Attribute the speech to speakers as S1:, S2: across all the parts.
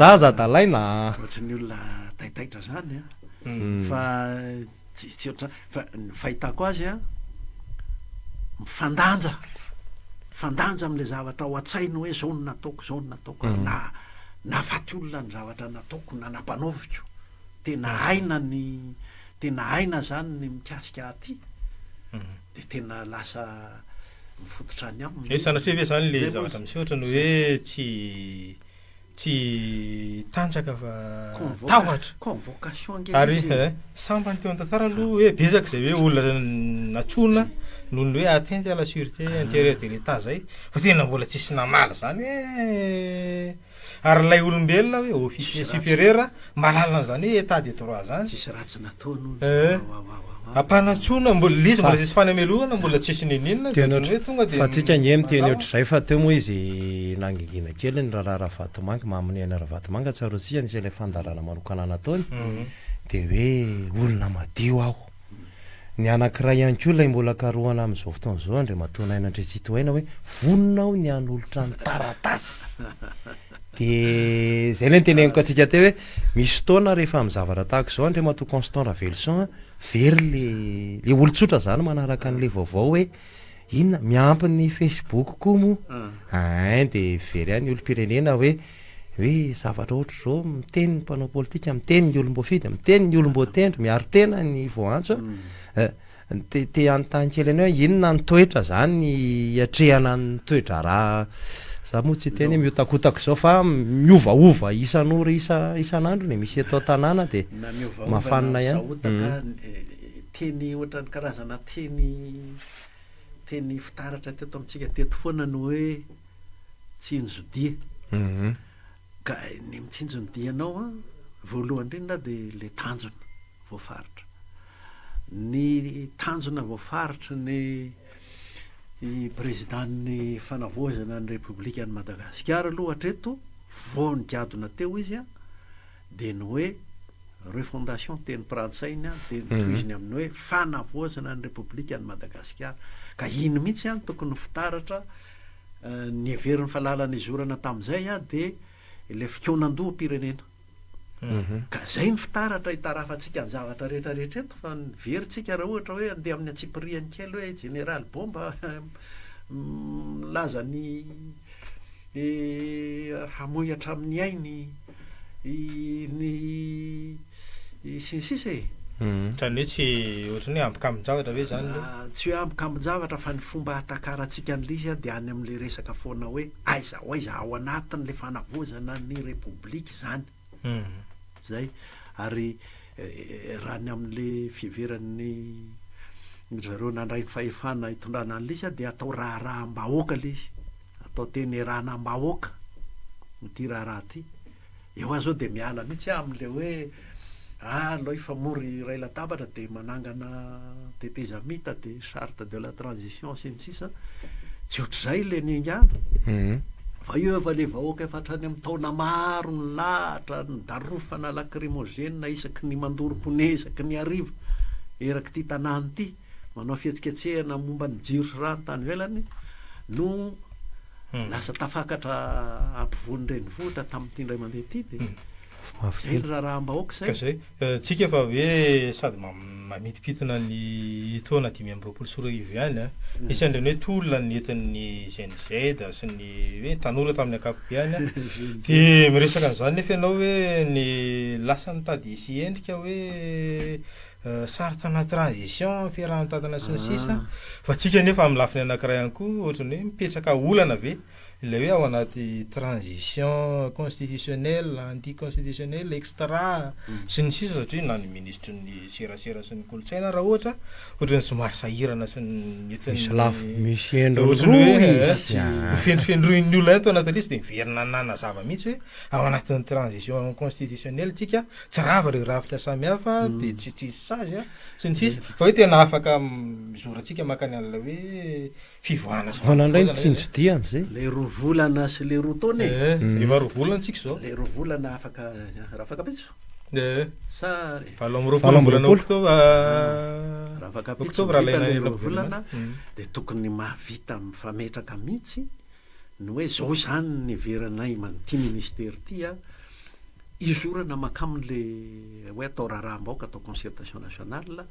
S1: tazatalaina
S2: ohatry ny olona taitaitra zany a fa tsy oatra fa ny fahitako azy a mifandanja am'le zavatra ao a-tsainy hoe zao no nataoko zao no nataoko ary nafaty olona ny zavatra nataoko na nampanaoviko tena aina zany ny mikasika aty de tena lasa mifototra any aminy
S3: sanatria ve zany le zavatra misy ohatrany hoe tsy tanjaka fa tahotra
S2: convocation
S3: ary sambany teo an-tantara aloha hoe bezaka zay hoe olona natsona noho ny hoe atteinte à la sûreté intérieure de l'état zay fa tena mbola tsisy namala zany hoe ary lay olombelona hoe officier supérieur malalana zany hoe état de droit zany
S2: tsisy ratsy nataony
S3: ampanatsona mbola lizy mbola tsisy fanemelohana mbola tsisy ninina hoe tonga de
S1: fa tsika nyemy teny ohatr'izay fa teo moa izy nangingina kely ny raharaha Ravatomanga maminena Ravatomanga tsarotsika nisy ilay fandarana manokana nataony de hoe olona madio aho ny anankiray ihany koa lay mbola karohana amin'izao fotoana zao Andriamatoa Nandry Tsitohaina hoe vonona aho ny anolotra ny taratasy de zay le nyteneniko atsika teo hoe misy fotoana rehefa amin'ny zavatra tahaka izao Andriamatoa Constant Ravelson very le olotsotra zany manaraka an'le vaovao hoe inona miampy ny Facebook koa moa de very any olom-pirenena hoe zavatra ohatra zao miteny ny mpanao politika miteny ny olom-boafidy miteny ny olom-boatendry miaro tena ny voantso te anontany kely any hoe inona ny toetra zany iatrehana ny toetra raha za moa tsy teny miotakotako zao fa miovaova isan'ora isan'andro ne misy eto tanàna de mafanina ihany
S2: teny ohatra ny karazana teny fitaratra teto amitsika teto foana no hoe tsinjodia ka ny mitsinjonidianao a voalohany indrindra de le tanjona voafaritra ny tanjona voafaritra ny présidenty fanavozana ny République ny Madagasikara aloha hatreto voanigadona teo izy a de ny hoe refondation teny Frantsainy a de toiziny amin'ny hoe fanavozana ny République ny Madagasikara ka iny mihitsy a tokony fitaratra ny heverin'ny fahalalana izorana tam'izay a de le fikonan-doha pirenena ka zay ny fitaratra hitarafatsika ny zavatra rehetrarehetra eto fa niveritsika raha ohatra hoe andeha amin'ny atsipiriany kely hoe général Bomba laza ny hamoy hatramin'ny ainy ny sinsisa
S3: trany hoe tsy ohatrany hoe ambikambin-javatra hoe zany
S2: tsy hoe ambikambin-javatra fa ny fomba hatakarantsika an'lisy a de any am'le resaka foana hoe aiza ao anatin'le fanavozana ny République zany zay ary raha ny am'le fiheveran'ny zareo nandray ny fahefana hitondrana an'lisy a de atao raharaham-bahoaka lisy atao teny rahanam-bahoaka nyty raharaha ty eo azy zao de miala mihitsy am'le hoe alao ifamory ray latabatra de manangana teteza mita de charte de la transition sy ny sisa tsy ohatr'izay le niangana fa io efa le vahoaka efa hatrany amin'ny taona maro ny lahatra ny darofana lacrymogène isaky ny mandoro-pone isaky ny ariva eraky ty tanàny ty manao fihetsiketsehana momba ny jiro sy rano tany velany no lasa tafakatra ampivoany renivohitra tamin'ity ndray mandeha ty de zay ny raharaham-bahoaka
S3: zay tsika fa hoe sady mamitipitina ny taona 520 ihany isy andreny hoe tolona ny entin'ny GNZ sy ny hoe tanora tamin'ny ankapobeny de miresaka an'izany nefa ianao hoe ny lasa nitady isy endrika hoe saritana transition fiarahan-tatana sy ny sisa fa tsika nefa amin'ny lafiny anankiray ihany koa ohatrany hoe mipetraka olana ve ilay hoe ao anaty transition constitutionnelle anticonstitutionnelle extra sy ny sisa satria na ny ministre ny serasera sy ny kolotsaina raha ohatrany somary sahirana sy ny
S1: misy endroy
S3: fendrofendroin'ny olona any to anatin'lisy de miverina nana zava mihitsy hoe ao anatin'ny transition constitutionnelle tsika tsy rava re ravitra samihafa de tsitsisy sazy a sy ny sisa fa hoe tena afaka mizoratsika makany an'la hoe fivoahana sy
S1: manandray ny tsinjodia zay
S2: le roa volana sy le roa taona
S3: efa roa volana tsika zao
S2: le roa volana afaka raha afaka pitso sa
S3: valo amby roapolo volana oktobra
S2: raha afaka pitso le roa volana de tokony mahavita mifametraka mihitsy ny hoe zao zany ny heveranay ty ministère ty a izorana makamin'le hoe atao raharaham-baoaka atao concertation nationale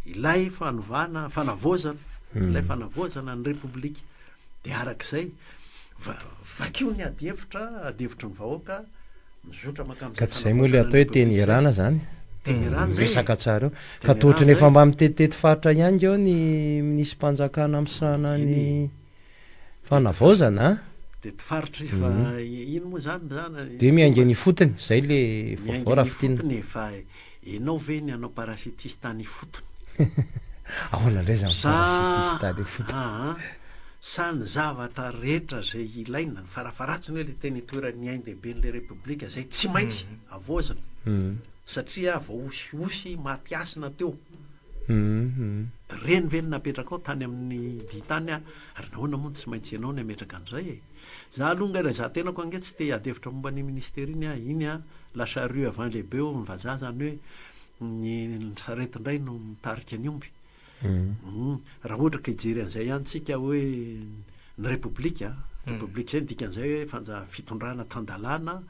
S2: ilay fanavozana ilay fanavozana ny republika de arak'izay vakio ny adihevitra ny vahoaka mizotra
S1: ka tsy zay moa le atao hoe teny irana zany resaka tsara eo ka tohatra nefa mba mitetitety faritra ihany keo ny minisy mpanjakana amisana ny fanavaozana
S2: de faritra izy fa ino moa zany
S1: de miainga ny fotony zay le vaovao
S2: fotony fa enao ve ny anao parasitisty tany fotony
S1: ahoana ndray zany parasitisty tany fotony
S2: sa ny zavatra rehetra zay ilaina ny farafaratsiny hoe le teny toerany ain-dehibe n'le republika zay tsy maintsy avozana satria vao osiosy matiasina teo reny ve ny napetraka ao tany amin'ny ditany ary nahoana moa tsy maintsy ianao ny ametraka an'izay e za aloha nga raha za tenako ange tsy te adevitra momba ny ministera iny lasa rue avant lehibe eo ny vazaha zany hoe ny sarety indray no mitarika ny omby raha ohatra ka hijery an'izay ihany tsika hoe ny republika zay dikan'izay hoe fitondrana tandalana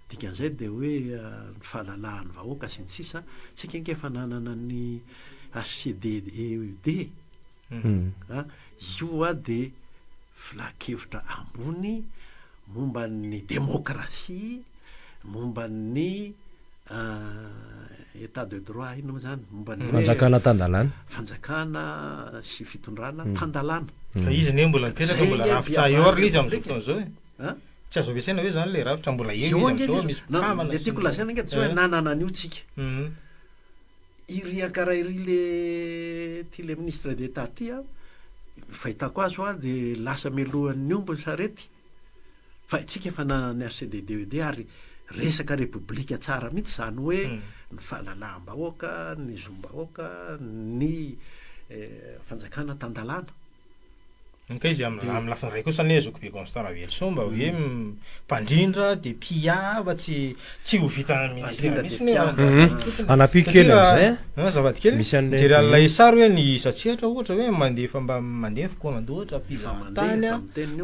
S2: dikan'izay de hoe ny fahalalahan'ny vahoaka sy ny sisa tsika ngefa nanana ny HCDEUD io de filakevitra ambony momba ny demokrasia momba ny état de droit ino moa zany momba ny
S1: fanjakana tandalana
S2: fanjakana sy fitondrana tandalana
S3: ka izy ne mbola mipetraka mbola rafitra eo ary izy am'izao fotoana zao e tsy azo ampiasaina hoe zany le rafitra mbola eo izy am'izao misy mpamana
S2: le tiako lazaina nge tsy hoe nanana an'io tsika iry akara iry le ministre d'état ty fahitako azo de lasa melohan'ny omby ny sarety fa tsika efa nanana ny HCDEUD ary resaka republika tsara mihitsy zany hoe ny fahalalaham-bahoaka ny zom-bahoaka ny fanjakana tandalana
S3: ka izy amin'ny lafiny ray kosa ny azoko be constant Ravelson mba hoe mpandrindra de piava tsy ho vita ministera misy
S1: anapiky kely am'izay
S3: zavady kely jery an'ilay sary hoe ny satsiatra ohatra hoe mandefa mba mandeha fokoanandohatra fizahatany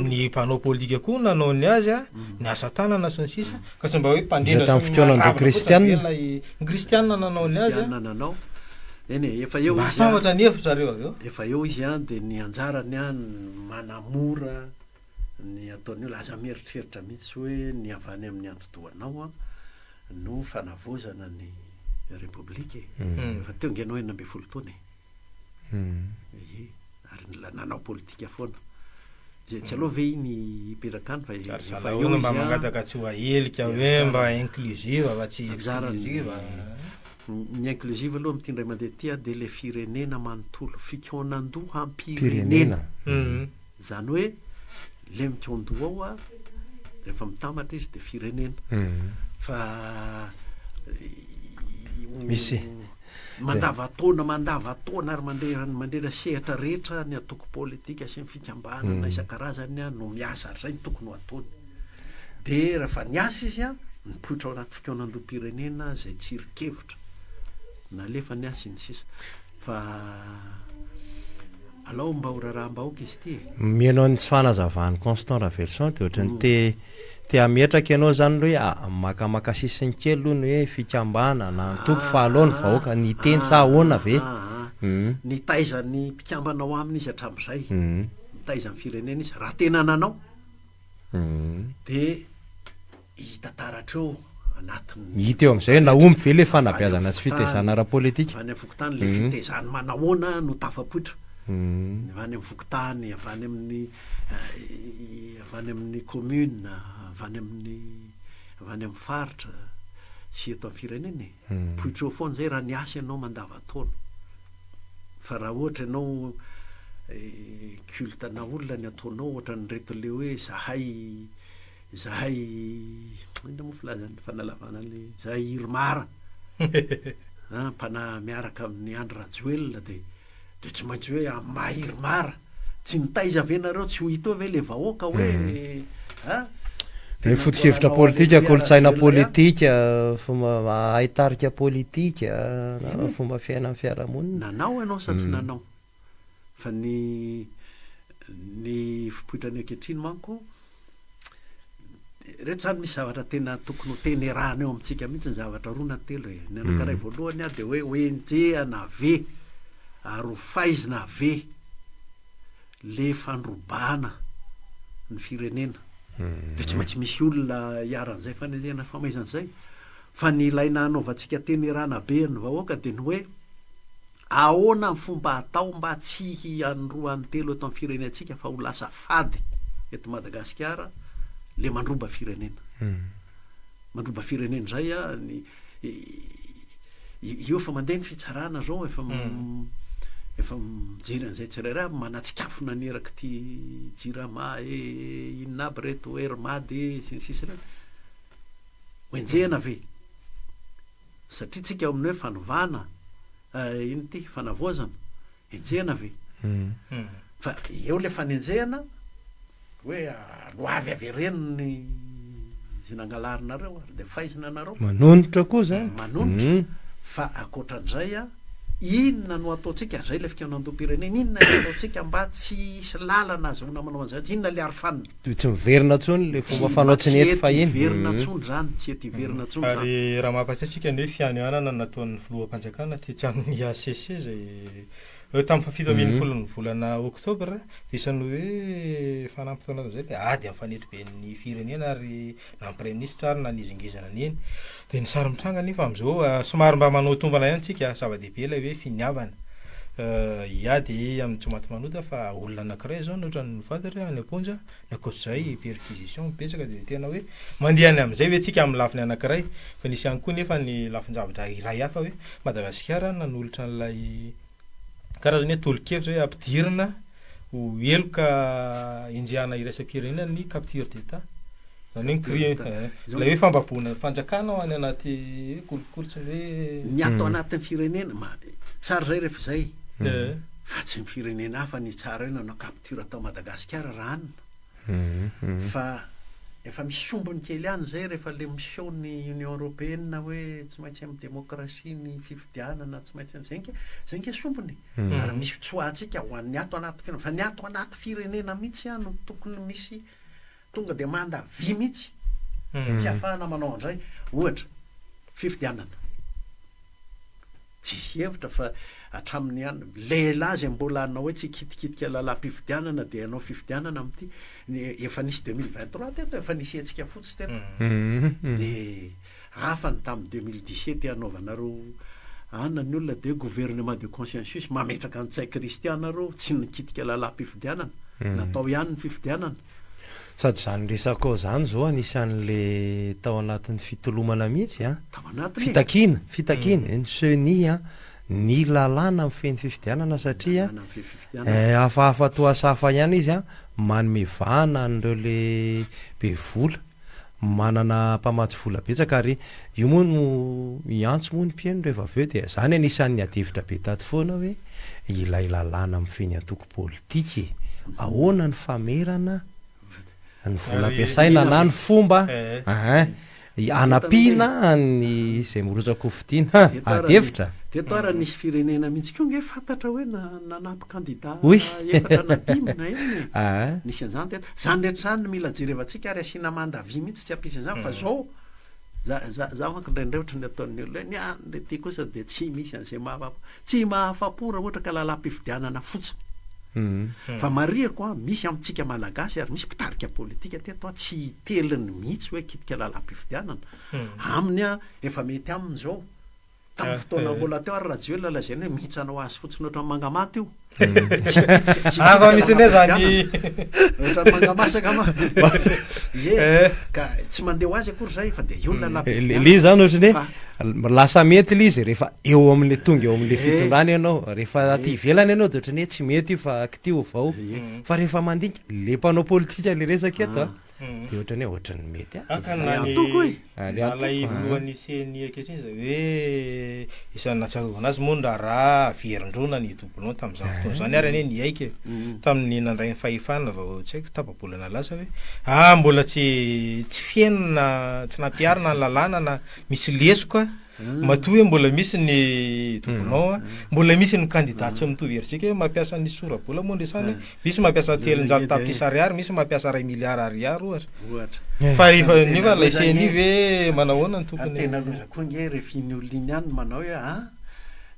S3: ny mpanao politika koa nanao ny azy ny asa tanana sy ny sisa ka tsy mba hoe mpandrindra
S1: tamin'ny fotoanan'ireo kristianina
S3: ny kristianina nanao ny azy
S2: nanao eny efa eo izy
S3: matambatra ny hevitra reo avy eo
S2: efa eo izy de ny anjarany manamora ny ataony laza mieritreritra mihitsy hoe ny avany amin'ny antodoanao no fanavozana ny republika efa teo ngenao 40 taona ary nanao politika foana tsy aloha ve iny hiperaka any fa
S3: efa eo mba mangataka tsy ho ahelika hoe mba inclusive fa tsy exclusive
S2: ny inclusive aloha mitindray mandeha tia de le firenena manontolo fikionandoha ampirenena zany hoe le mikiondoha ao rehefa mitambatra izy de firenena fa
S1: misy
S2: mandavataona ary mandrera sehatra rehetra ny atoko politika sy ny fikambanana isan-karazany no miasa ary zay ny tokony ho ataony de rehefa niasa izy mipoitra ao anaty fikionandoha-pirenena zay tsirikevitra nalefa ny asy ny sisa fa alao mba ho raharaham-bahoaka izy ty
S1: mianao ny tsy fanazavahany Constant Ravelson de ohatrany te ametraka ianao zany hoe makamaka sisiny kely aloha ny hoe fikambana na antoko fa alao ny vahoaka ny teny sa ahoana ve
S2: ny taizany mpikambana ao aminy izy hatramin'izay nitaizany firenena izy raha tena nanao de hitataratra eo
S1: hita eo am'izay na omby ve le fanabeazana sy fitaizana ara-politika
S2: avany amin'ny vokotany le fitaizany manahoana no tafapoitra avany amin'ny vokotany avany amin'ny commune avany amin'ny faritra sy eto amin'ny firenena poitra eo foana zay raha ny asa ianao mandavataona fa raha ohatra ianao cultena olona ny ataonao ohatra ny reto le hoe zahay ina moa filazany fanalavana le zahay iromara mpana miaraka amin'ny Andry Rajoelina de tsy maintsy hoe mahiromara tsy nitaiza ve nareo tsy ho hito ve le vahoaka hoe
S1: de foto-kevitra politika kolotsaina politika fomba ahitarika politika fomba fiainan'ny fiarahamonina
S2: nanao ianao sa tsy nanao fa ny fipoitrany ankehitriny manko rehetra zany misy zavatra tena tokony ho tenerana eo amintsika mihitsy ny zavatra roa na telo e ny anankiray voalohany a de hoe oenjehana ve ary ho faizina ve le fandrobana ny firenena de tsy maintsy misy olona hiaran'izay fanenjehana famaizan'izay fa ny ilaina anaovantsika tenerana be ny vahoaka de ny hoe ahoana ny fomba atao mba tsy hianroany telo eto amin'ny firenentsika fa ho lasa fady eto Madagasikara le mandroba firenena mandroba firenena zay a ny io efa mandeha ny fitsarana zao efa mijery an'izay tsirairay manatsikafona neraky ty jirama inona aby reto hermady sy ny sisy reny hoenjehana ve satria tsika amin'ny hoe fanovana ino ty fanavoazana enjehana ve fa eo le fanenjehana hoe loavy avereny zy nangalarinareo ary de faizina anareo
S1: manonotra koa zany
S2: manonotra fa akoatran'izay a inona no ataotsika zay le fikanandom-pirenena inona le ataotsika mba tsy isy lalana azahoana manao an'izay inona le arofanina
S1: tsy miverina tsony le fomba fanaotsy nety fa iny
S2: verina tsony zany tsy ety verina tsony zany
S3: ary raha mampatsiatsika ny hoe fianoanana nataon'ny filoham-panjakana ty tramon'ny ACC zay tamin'ny fafito amin'ny folon'ny volana oktobra de isany hoe fanampitaona zay le ady amin'ny fanetry be ny firenena ary na premier ministre ary na nizingizana an'iny de ny sary mitranga nefa am'izao somary mba manao tombana ihany tsika zava-dehibe ilay hoe finiavana iady amin'ny tsomaty manota fa olona anankiray zao nohatra ny fantatra any amponja ny akoatr'izay perquisition betsaka de tena hoe mandehany am'izay hoe tsika amin'ny lafiny anankiray fa nisy ihany koa nefa ny lafin-javatra iray hafa hoe Madagasikara nanolotra n'ilay karazany hoe tolo-kevitra hoe ampidirina ho eloka enjehana iraisam-pirenena ny capture d'état zany hoe ilay hoe fambaboana fanjakana ao any anaty hoe kolokolotsiny hoe
S2: ny atao anatin'ny firenena tsara zay rehefa zay fa tsy ny firenena hafa ny tsara hoe nanao capture atao Madagasikara raha anina fa efa misy sombony kely any zay rehefa le miseho-ny Union Européenne hoe tsy maintsy amin'ny demokrasia ny fifidianana tsy maintsy zay nke sombony ary misy tsoatsika ho an'ny ato anaty firenena fa ny ato anaty firenena mihitsy a no tokony misy tonga de manda vy mihitsy tsy ahafahana manao an'izay ohatra fifidianana tsisy hevitra fa hatramin'ny any lehilahy zay mbola anao hoe tsy kitikitika lala-pifidianana de anao fifidianana am'ty efa nisy 2023 teto efa nisy hetsika fotsy teto de hafa ny tamin'ny 2017 anaovanareo ana ny olona de gouvernement de consensus mametraka ny tsay kristianareo tsy nikitika lala-pifidianana natao ihany ny fifidianana
S1: sady zany resako zany zao anisan'le tao anatin'ny fitolomana mihitsy a
S2: tao anatiny
S1: fitakina ny seni a ny lalàna amin'ny feny fifidianana satria hafahafa toasafa ihany izy a manomevana an'ireo le be vola manana mpamatsy vola betsaka ary io moa no iantso moa ny mpiaino rehefa aveo de zany anisan'ny adevitra be taty foana hoe ilay lalàna amin'ny feny antoko politika ahoana ny famerana ny vola ampiasaina na ny fomba anampiana ny zay mirotsako fidiana adevitra
S2: de toara nisy firenena mihitsy ko nge fantatra hoe nanampy candidat efatra na dimy na eny nisy an'izany teto zany rehetra zany no mila jerevantsika ary asiana manda vy mihitsy tsy ampisy an'izany fa zao za manko indraindray ohatra ny ataon'ny olona ny le ty kosa de tsy misy an'izay tsy mahafapo raha ohatra ka lala-pifidianana fotsiny fa mariako a misy amintsika malagasy ary misy mpitarika politika teto a tsy teliny mihitsy hoe kitika lala-pifidianana aminy a efa mety aminy zao tamin'ny fotoana mbola teo ary raha jeola lazany hoe mihitsanao azy fotsiny ohatran'ny mangamaty io
S3: afa misy ndray zany
S2: ohatran'ny mangamasaka ka tsy mandeha ho azy akory zay fa de io
S1: le zany ohatrany hoe lasa mety le izy rehefa eo amin'le tonga eo amin'le fitondrany ianao rehefa ty ivelany ianao de ohatrany hoe tsy mety io fa kitio avao fa rehefa mandinika le mpanao politika le resaka eto a de ohatrany hoe ohatrany mety
S3: alay voalohany iseny akehitriny zay hoe isan'ny natsarovana azy moa raha verindrona ny doublon tamin'izany fotoana zany ary ane niaika tamin'ny nandray ny fahefana vao tsy haiko tapabolana lasa hoe mbola tsy fienina tsy nampiarina ny lalàna na misy lesoka matoa hoe mbola misy ny doublon mbola misy ny candidat tsy mitovy herisika hoe mampiasa ny sora-bola moa ndresany misy mampiasa 300 ariary misy mampiasa 1 milliard ariary ohatra fa efa nefa lay CNI ve manahoana ny tokony
S2: tena loza koa nge rehefa iny olo iny ihany manao hoe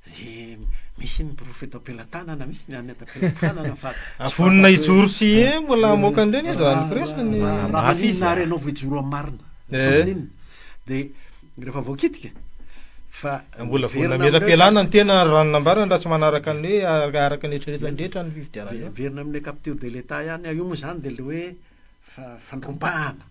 S2: de misy ny profeta am-pelatanana misy ny any am-pelatanana fa
S3: vonona ijoro sy mbola moka andreny izy ny firesany
S2: raha maninona ary anao vo ijoro amin'ny marina de rehefa voakitika fa
S3: mbola vonona mera-pialana ny tena ranonambarana raha tsy manaraka ny hoe araka ny eritreretandrehetra ny fividianana
S2: verina amin'ny capture de l'état ihany io moa zany de le hoe fandrombahana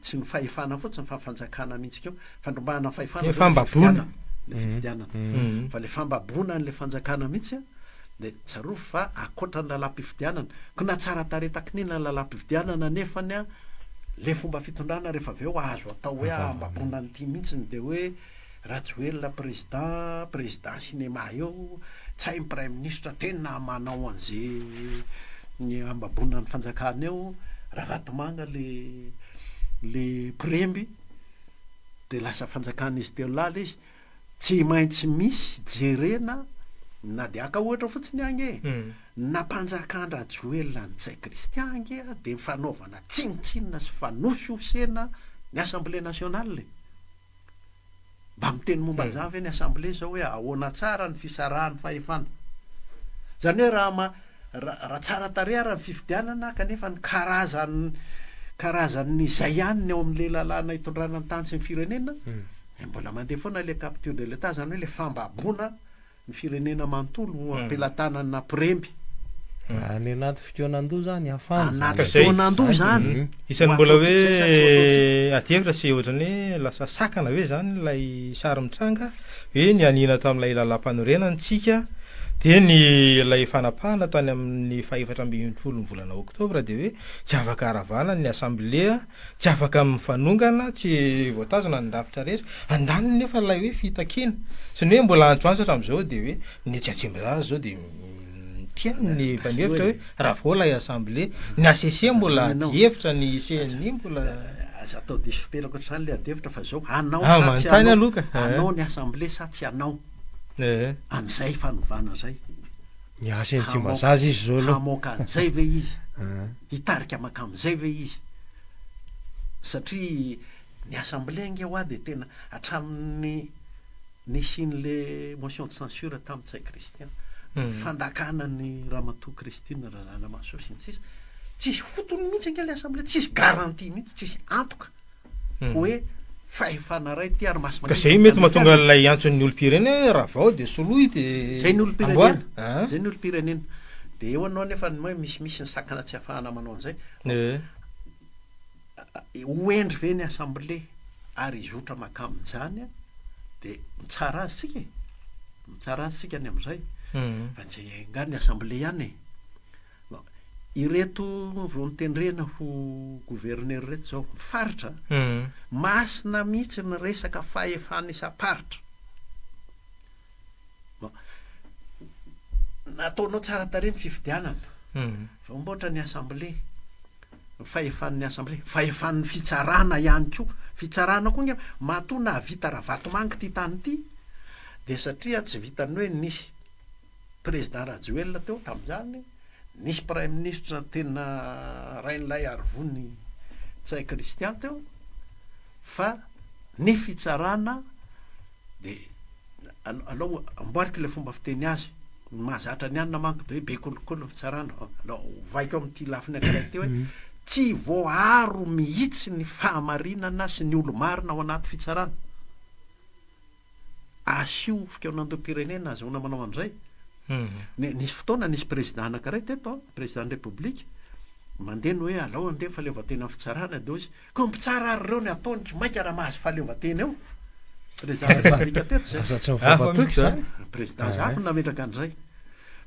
S2: tsy ny fahefana fotsiny fa fanjakana mihitsy keo fandrombahana fahefana
S3: fambabona
S2: le fividianana fa le fambabona n'le fanjakana mihitsy de tsaro fa akoatra ny lalam-pividianana ko na tsara taretakinina ny lalam-pividianana nefany a le fomba fitondrana rehefa aveo azo atao hoe ambabona nyity mihitsiny de hoe Rajoelina président cinéma eo tsy hay prime ministre tena manao an'izay ny ambabona ny fanjakana eo raha vatomanga le premby de lasa fanjakana izy teo lala izy tsy maintsy misy jerena na de aka ohatra fotsiny agny nampanjakana Rajoelina ny tsay Kristian nge de fanaovana tsinitsinina sy fanososena ny Assemblée nationale mba miteny momba zany ve ny Assemblée zao hoe ahoana tsara ny fisarahany fahefana zany hoe raha tsara tareha ny fividianana kanefa ny karazany izay ihany ny eo amin'le lalàna hitondrana ny tany sy ny firenena mbola mandeha foana le capture de l'état zany hoe le fambabona ny firenena manontolo ampelantanana premby
S1: any anaty fitoanando zany afana
S2: anaty fitoanando zany
S3: isan'ny mbola hoe atyhevitra sy ohatrany hoe lasa sakana hoe zany lay sary mitranga hoe ny anina tamin'ilay lalam-panorenany tsika de ny lay fanapahana tany amin'ny 4 volana oktobra de hoe tsy afaka aravana ny assemblée tsy afaka mifanongana tsy voatazona ny rafitra rehetra andaniny nefa lay hoe fitakina sy ny hoe mbola antsoantsatra am'izao de hoe ny tsiatsimbizazy zao de tiany mpanevitra hoe raha vao lay assemblée ny ACC mbola hevitra ny CNI mbola
S2: aza atao disperako ohatrany le adevitra fa zao anao
S3: manontany aloka
S2: anao ny assemblée sa tsy anao an'izay fanovana zay
S1: ny asa ny tsimbazazy izy zao aloha
S2: hamoaka an'izay ve izy hitarika maka am'izay ve izy satria ny assemblée nge hoa de tena hatramin'ny nisyn'le motion de censure tamin'ny tsay Christian fandakana ny ramatoa Christine Razana Masosy ny sisa tsisy fotony mihitsy ange le assemblée tsisy garantie mihitsy tsisy antoka hoe fahefana ray ty ary masy
S3: ka zay mety mahatonga lay antson'ny olom-pirenena raha vao de soloy de
S2: zay ny olom-pirenena zay ny olom-pirenena de eo anao nefa hoe misimisy ny sakana tsy ahafahana manao an'izay hoendry ve ny assemblée ary izotra makamin'izany de mitsara azy sika ny am'izay fa tsy nga ny assemblée ihany ireto vao nitendrena ho gouverneur reto zao mifaritra masina mihitsy ny resaka fahefana isa-paritra nataonao tsara tare ny fividianana fa mboatra ny assemblée fahefan'ny assemblée fahefan'ny fitsarana ihany koa fitsarana koa nge matoa na vita raha vatomanga ty tany ity de satria tsy vitany hoe nisy président Rajoelina teo tamin'izany nisy prime ministre tena rain'ilay arivony tsay Christian teo fa ny fitsarana de aloha amboariko le fomba fiteny azy mahazatra ny anina manko de hoe be kolokolo fitsarana aloha vaiko amin'ity lafiny ankiray teo hoe tsy voaharo mihitsy ny fahamarinana sy ny olo-marina ao anaty fitsarana asio fikaonandom-pirenena azahoana manao an'izay nisy fotoana nisy président anankiray teto président de république mandeh ny hoe alao andeha fahaleovatena amin'ny fitsarana de ozy ko mpitsara ary reo ny ataony tsy mainka raha mahazo fahaleovatena eo président république teto zay président zafy nametraka an'izay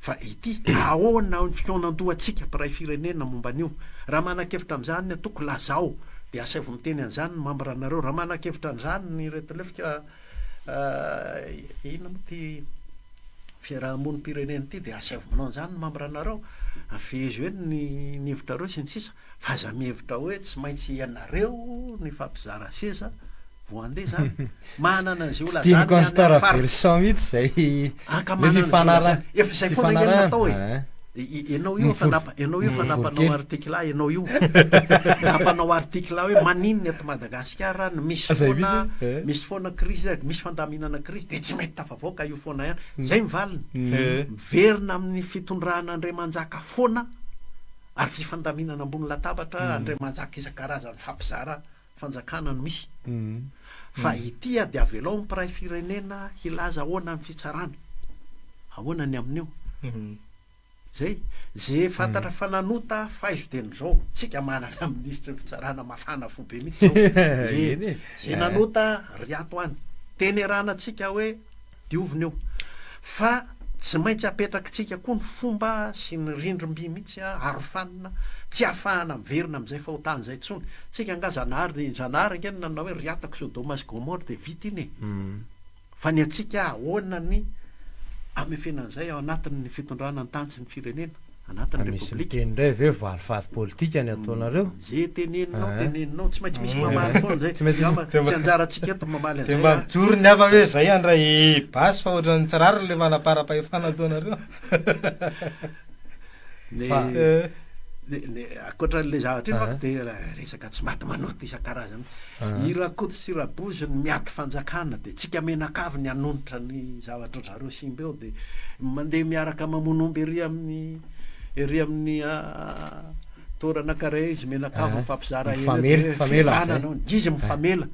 S2: fa ity ahoana ny fikaonandohatsika mpiray firenena momba an'io raha manan-kevitra am'izany toko lazao de asaivo miteny an'izany ny membranareo raha manan-kevitra an'izany ny retilefika ina mo ty fiarahamony pirenena ity de asaivo manao an'izany ny membranareo avezy hoe ny hevitrareo sy ny sisa fa aza mihevitra hoe tsy maintsy ianareo ny fampizara seza voandeha zany manana zay ola
S1: tiany constant ravelson mihitsy zay
S2: akamanana efa zay foana eny natao
S1: e
S2: ianao io ianao io fa nampanao artikla ianao io nampanao artikla hoe maninony ato Madagasikara no misy foana crise misy fandaminana crise de tsy mety tafavoaka io foana ihany zay mivaliny miverina amin'ny fitondrana Andriamanjaka foana ary fifandaminana ambony latabatra Andriamanjaka isan-karazany fampizara fanjakana no misy fa itya de avelao mpiray firenena hilaza ahoana amin'ny fitsarana ahoana ny amin'io zay fantatra fananota faizo teny zao tsika manana ministra fitsarana mafana fo be mihitsy zao zay nanota ry ato any tenerana tsika hoe diovina eo fa tsy maintsy apetraky tsika koa ny fomba sy ny rindrim-by mihitsy arofanina tsy ahafahana miverina am'izay fahotany zay tsony tsika nga zanahary angeny nanao hoe ry atako Sodoma sy Gomora de vita iny fa ny atsika ahoana ny amefenan'izay ao anatin'ny fitondrana ny tany sy ny firenena anatin'ny repoblika
S1: teny ndray ve varifary politika ny ataonareo
S2: zay teneninao tsy maintsy misy mamaly foana zay tsy anjaratsika eto mamaly anzay
S3: mamijoro ny ava hoe zay andray basy fa ohatrany tsirary le manapara-pahefana ataonareo
S2: akoatran'le zavatra iny manko de resaka tsy maty manoty isan-karazany irakoto sy rabozy ny miady fanjakana de tsika menakavy ny anonitra ny zavatra zareo simba eo de mandeha miaraka mamonomby ery amin'ny torana kare izy menakavy mifampizara eny fivananao izy mifamela